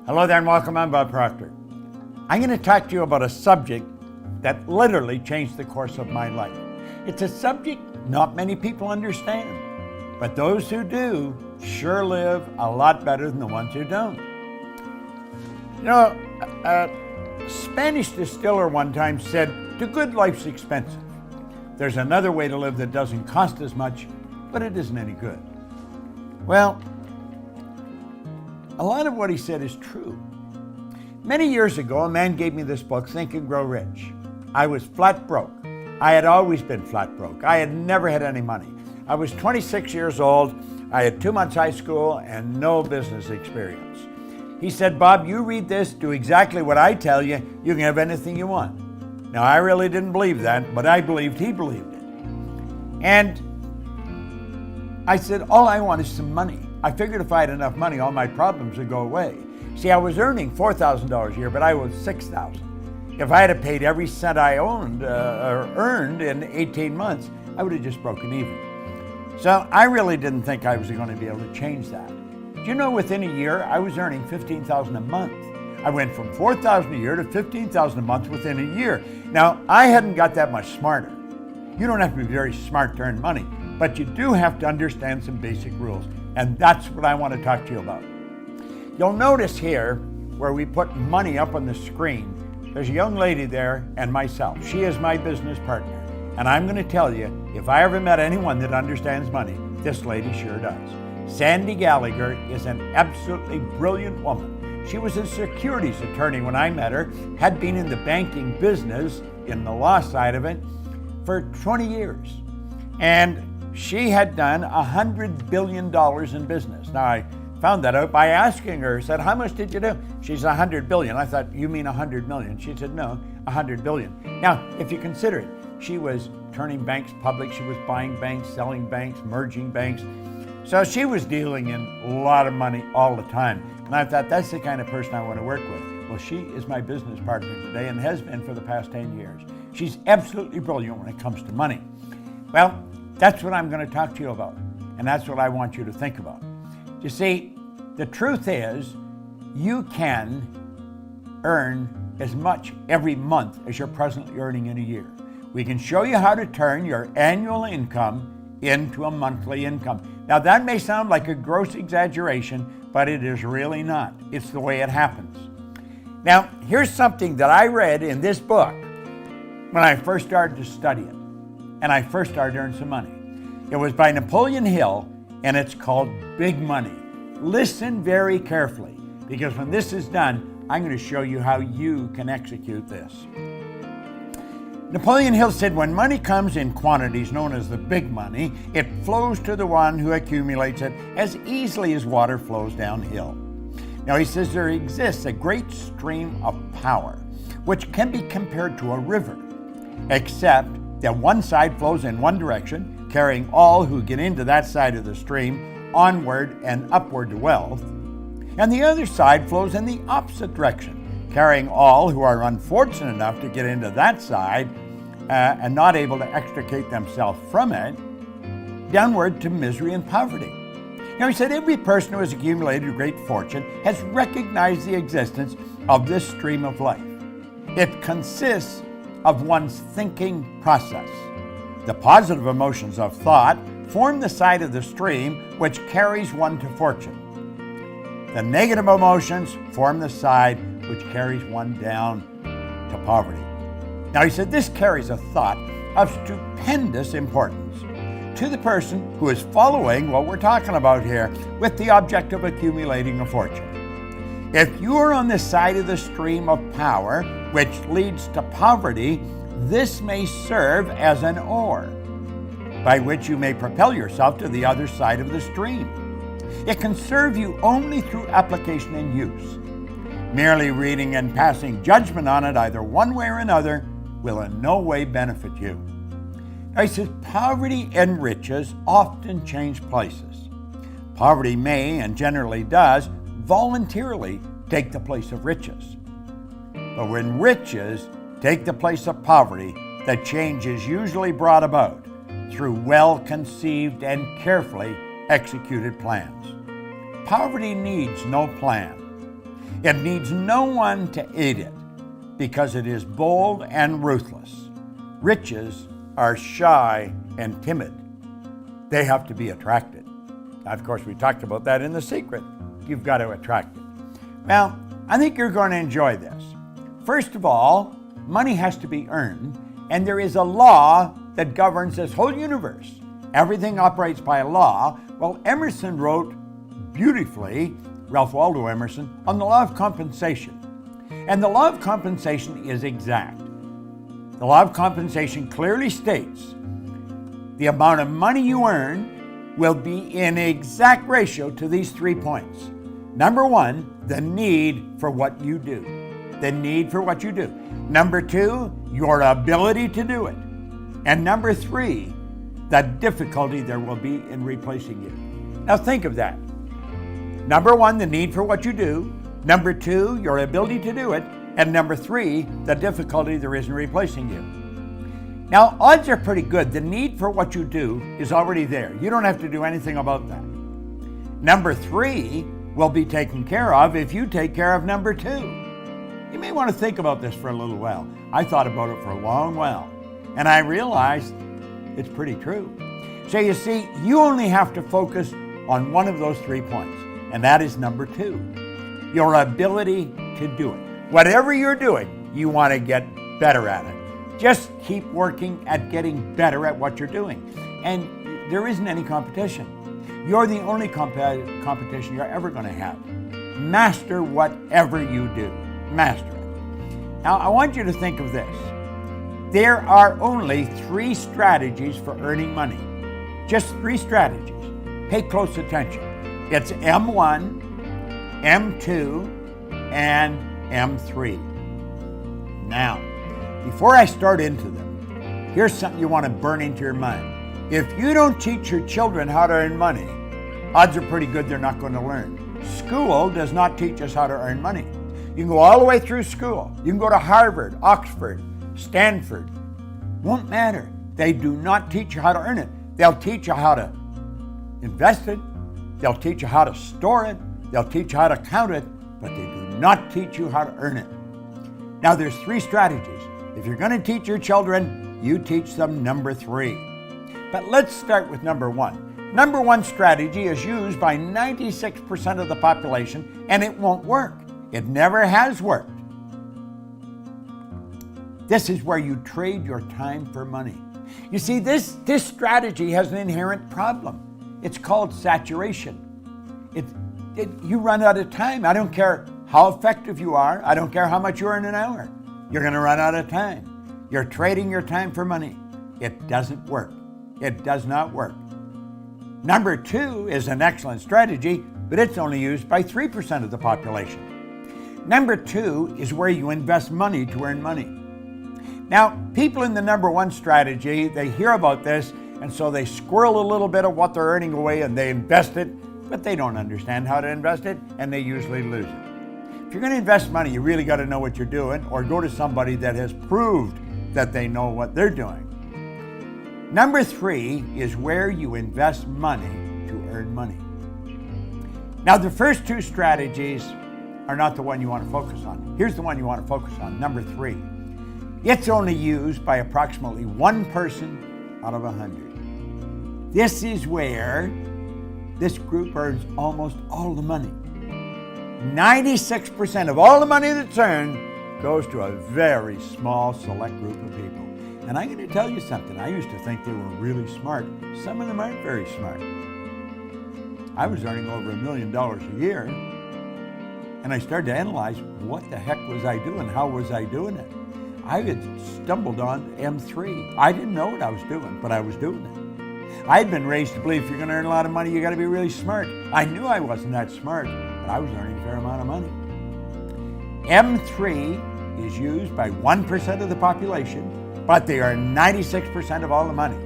Hello there and welcome. I'm Bob Proctor. I'm going to talk to you about a subject that literally changed the course of my life. It's a subject not many people understand, but those who do sure live a lot better than the ones who don't. You know, a Spanish distiller one time said, "To good, life's expensive. There's another way to live that doesn't cost as much, but it isn't any good." Well, a lot of what he said is true. Many years ago, a man gave me this book, Think and Grow Rich. I was flat broke. I had always been flat broke. I had never had any money. I was 26 years old. I had 2 months high school and no business experience. He said, "Bob, you read this, do exactly what I tell you, you can have anything you want." Now, I really didn't believe that, but I believed he believed it. And I said, all I want is some money. I figured if I had enough money, all my problems would go away. See, I was earning $4,000 a year, but I owed $6,000. If I had paid every cent I owned or earned in 18 months, I would have just broken even. So I really didn't think I was going to be able to change that. Do you know, within a year, I was earning $15,000 a month. I went from $4,000 a year to $15,000 a month within a year. Now, I hadn't got that much smarter. You don't have to be very smart to earn money, but you do have to understand some basic rules. And that's what I want to talk to you about. You'll notice here where we put money up on the screen, there's a young lady there and myself. She is my business partner. And I'm going to tell you, if I ever met anyone that understands money, this lady sure does. Sandy Gallagher is an absolutely brilliant woman. She was a securities attorney when I met her, had been in the banking business, in the law side of it, for 20 years. And she had done $100 billion in business. Now, I found that out by asking her. I said, "How much did you do?" She said, $100 billion. I thought, "You mean 100 million?" She said, "No, 100 billion. Now, if you consider it, she was turning banks public. She was buying banks, selling banks, merging banks. So she was dealing in a lot of money all the time. And I thought, that's the kind of person I want to work with. Well, she is my business partner today and has been for the past 10 years. She's absolutely brilliant when it comes to money. Well, that's what I'm going to talk to you about. And that's what I want you to think about. You see, the truth is, you can earn as much every month as you're presently earning in a year. We can show you how to turn your annual income into a monthly income. Now, that may sound like a gross exaggeration, but it is really not. It's the way it happens. Now, here's something that I read in this book when I first started to study it, and I first started to earn some money. It was by Napoleon Hill, and it's called Big Money. Listen very carefully, because when this is done, I'm going to show you how you can execute this. Napoleon Hill said, "When money comes in quantities known as the big money, it flows to the one who accumulates it as easily as water flows downhill." Now, he says there exists a great stream of power, which can be compared to a river, except that one side flows in one direction, carrying all who get into that side of the stream onward and upward to wealth, and the other side flows in the opposite direction, carrying all who are unfortunate enough to get into that side and not able to extricate themselves from it, downward to misery and poverty. Now, he said every person who has accumulated a great fortune has recognized the existence of this stream of life. It consists of one's thinking process. The positive emotions of thought form the side of the stream which carries one to fortune. The negative emotions form the side which carries one down to poverty. Now, he said this carries a thought of stupendous importance to the person who is following what we're talking about here with the object of accumulating a fortune. If you are on the side of the stream of power which leads to poverty, this may serve as an oar by which you may propel yourself to the other side of the stream. It can serve you only through application and use. Merely reading and passing judgment on it either one way or another will in no way benefit you. Now, he says poverty and riches often change places. Poverty may, and generally does, voluntarily take the place of riches. But when riches take the place of poverty, the change is usually brought about through well-conceived and carefully executed plans. Poverty needs no plan. It needs no one to aid it because it is bold and ruthless. Riches are shy and timid. They have to be attracted. Now, of course, we talked about that in The Secret. You've got to attract it. Well, I think you're going to enjoy this. First of all, money has to be earned, and there is a law that governs this whole universe. Everything operates by a law. Well, Emerson wrote beautifully, Ralph Waldo Emerson, on the law of compensation. And the law of compensation is exact. The law of compensation clearly states the amount of money you earn will be in exact ratio to these 3 points. Number one, the need for what you do. The need for what you do. Number two, your ability to do it. And number three, the difficulty there will be in replacing you. Now think of that. Number one, the need for what you do. Number two, your ability to do it. And number three, the difficulty there is in replacing you. Now, odds are pretty good. The need for what you do is already there. You don't have to do anything about that. Number three will be taken care of if you take care of number two. You may want to think about this for a little while. I thought about it for a long while, and I realized it's pretty true. So you see, you only have to focus on one of those 3 points, and that is number two, your ability to do it. Whatever you're doing, you want to get better at it. Just keep working at getting better at what you're doing. And there isn't any competition. You're the only competition you're ever going to have. Master whatever you do. Master it. Now, I want you to think of this. There are only 3 strategies for earning money. Just 3 strategies. Pay close attention. It's M1, M2, and M3. Now, before I start into them, here's something you want to burn into your mind. If you don't teach your children how to earn money, odds are pretty good they're not going to learn. School does not teach us how to earn money. You can go all the way through school. You can go to Harvard, Oxford, Stanford. Won't matter. They do not teach you how to earn it. They'll teach you how to invest it. They'll teach you how to store it. They'll teach you how to count it, but they do not teach you how to earn it. Now, there's 3 strategies. If you're going to teach your children, you teach them number 3. But let's start with number 1. Number 1 strategy is used by 96% of the population, and it won't work. It never has worked. This is where you trade your time for money. You see, this strategy has an inherent problem. It's called saturation. You run out of time. I don't care how effective you are. I don't care how much you earn an hour. You're going to run out of time. You're trading your time for money. It doesn't work. It does not work. Number 2 is an excellent strategy, but it's only used by 3% of the population. Number 2 is where you invest money to earn money. Now, people in the number 1 strategy, they hear about this, and so they squirrel a little bit of what they're earning away and they invest it, but they don't understand how to invest it, and they usually lose it. If you're going to invest money, you really got to know what you're doing, or go to somebody that has proved that they know what they're doing. Number 3 is where you invest money to earn money. Now, the first 2 strategies are not the one you want to focus on. Here's the one you want to focus on, number 3. It's only used by approximately 1 person out of 100. This is where this group earns almost all the money. 96% of all the money that's earned goes to a very small select group of people. And I'm going to tell you something. I used to think they were really smart. Some of them aren't very smart. I was earning over $1 million a year, and I started to analyze what the heck was I doing? How was I doing it? I had stumbled on M3. I didn't know what I was doing, but I was doing it. I had been raised to believe if you're going to earn a lot of money, you got to be really smart. I knew I wasn't that smart, but I was earning a fair amount of money. M3 is used by 1% of the population, but they earn 96% of all the money.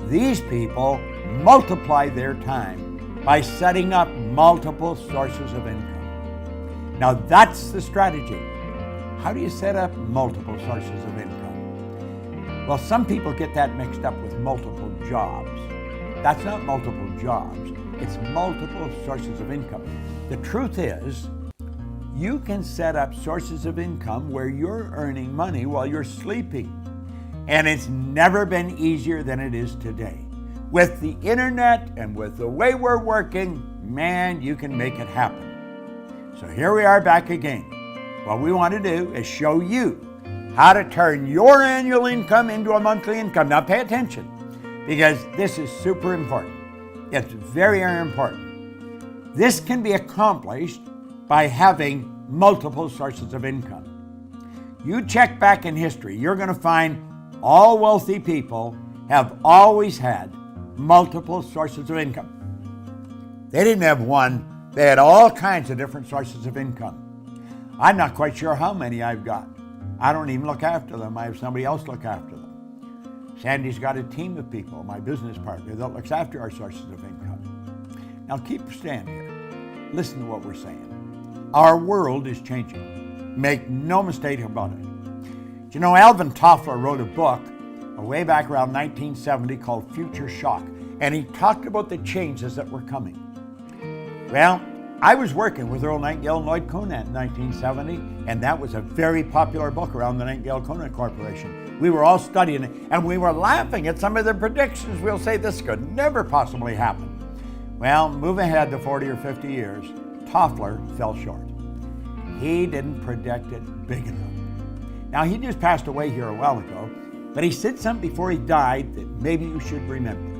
These people multiply their time by setting up multiple sources of income. Now that's the strategy. How do you set up multiple sources of income? Well, some people get that mixed up with multiple jobs. That's not multiple jobs. It's multiple sources of income. The truth is, You can set up sources of income where you're earning money while you're sleeping. And it's never been easier than it is today. With the internet and with the way we're working, man, you can make it happen. So here we are back again. What we want to do is show you how to turn your annual income into a monthly income. Now pay attention, because this is super important. It's very, very important. This can be accomplished by having multiple sources of income. You check back in history, you're going to find all wealthy people have always had multiple sources of income. They didn't have one, they had all kinds of different sources of income. I'm not quite sure how many I've got. I don't even look after them. I have somebody else look after them. Sandy's got a team of people, my business partner, that looks after our sources of income. Now keep standing here. Listen to what we're saying. Our world is changing. Make no mistake about it. You know, Alvin Toffler wrote a book way back around 1970 called Future Shock, and he talked about the changes that were coming. Well, I was working with Earl Nightingale and Lloyd Conant in 1970, and that was a very popular book around the Nightingale-Conant Corporation. We were all studying it, and we were laughing at some of the predictions. We'll say this could never possibly happen. Well, move ahead to 40 or 50 years, Toffler fell short. He didn't predict it big enough. Now, he just passed away here a while ago, but he said something before he died that maybe you should remember.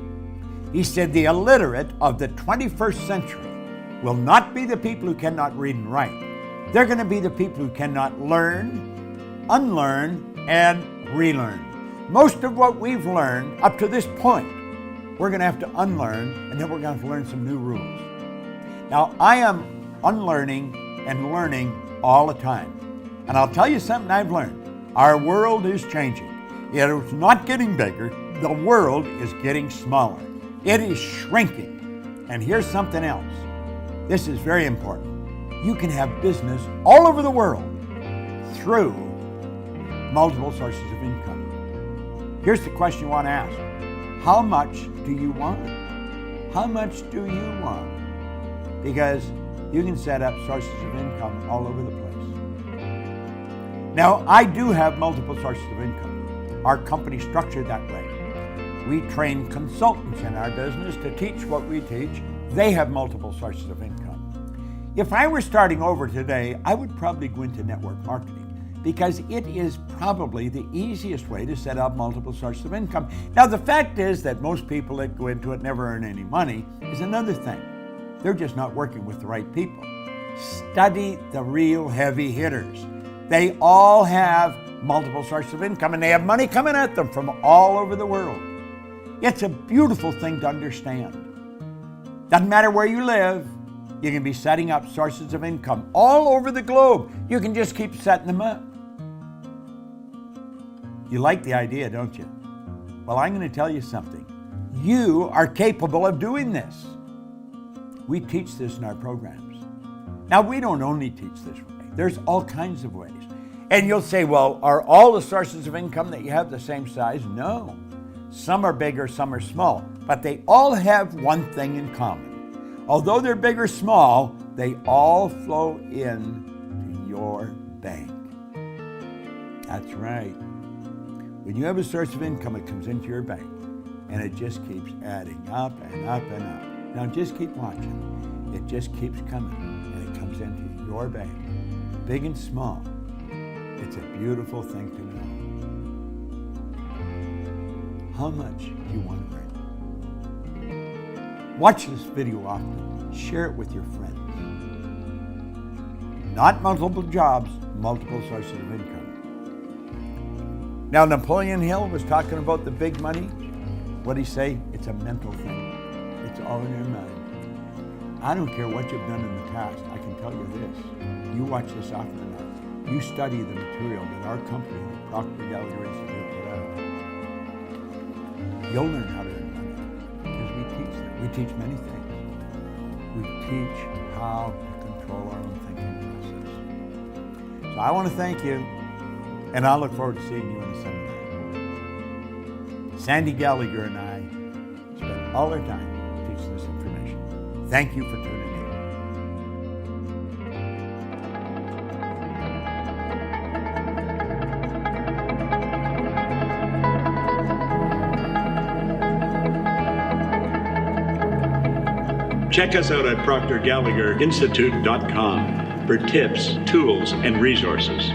He said, the illiterate of the 21st century will not be the people who cannot read and write. They're going to be the people who cannot learn, unlearn, and relearn. Most of what we've learned up to this point, we're going to have to unlearn, and then we're going to have to learn some new rules. Now, I am unlearning and learning all the time. And I'll tell you something I've learned. Our world is changing. It's not getting bigger. The world is getting smaller. It is shrinking. And here's something else. This is very important. You can have business all over the world through multiple sources of income. Here's the question you want to ask. How much do you want? How much do you want? Because you can set up sources of income all over the place. Now, I do have multiple sources of income. Our company's structured that way. We train consultants in our business to teach what we teach. They have multiple sources of income. If I were starting over today, I would probably go into network marketing because it is probably the easiest way to set up multiple sources of income. Now, the fact is that most people that go into it never earn any money is another thing. They're just not working with the right people. Study the real heavy hitters. They all have multiple sources of income, and they have money coming at them from all over the world. It's a beautiful thing to understand. Doesn't matter where you live, you can be setting up sources of income all over the globe. You can just keep setting them up. You like the idea, don't you? Well, I'm going to tell you something. You are capable of doing this. We teach this in our programs. Now, we don't only teach this way. There's all kinds of ways. And you'll say, well, are all the sources of income that you have the same size? No. Some are bigger, some are small. But they all have one thing in common. Although they're big or small, they all flow in to your bank. That's right. When you have a source of income, it comes into your bank. And it just keeps adding up and up and up. Now just keep watching. It just keeps coming. And it comes into your bank. Big and small. It's a beautiful thing to know. How much do you want to earn? Watch this video often. Share it with your friends. Not multiple jobs, multiple sources of income. Now, Napoleon Hill was talking about the big money. What did he say? It's a mental thing. It's all in your mind. I don't care what you've done in the past. I can tell you this. You watch this often enough. You study the material that our company, the Proctor Institute, put out. You'll learn how to earn money because we teach that. We teach many things. We teach how to control our own thinking process. So I want to thank you, and I look forward to seeing you in the seminar. Sandy Gallagher and I spend all our time to teach this information. Thank you for tuning in. Check us out at proctorgallagherinstitute.com for tips, tools, and resources.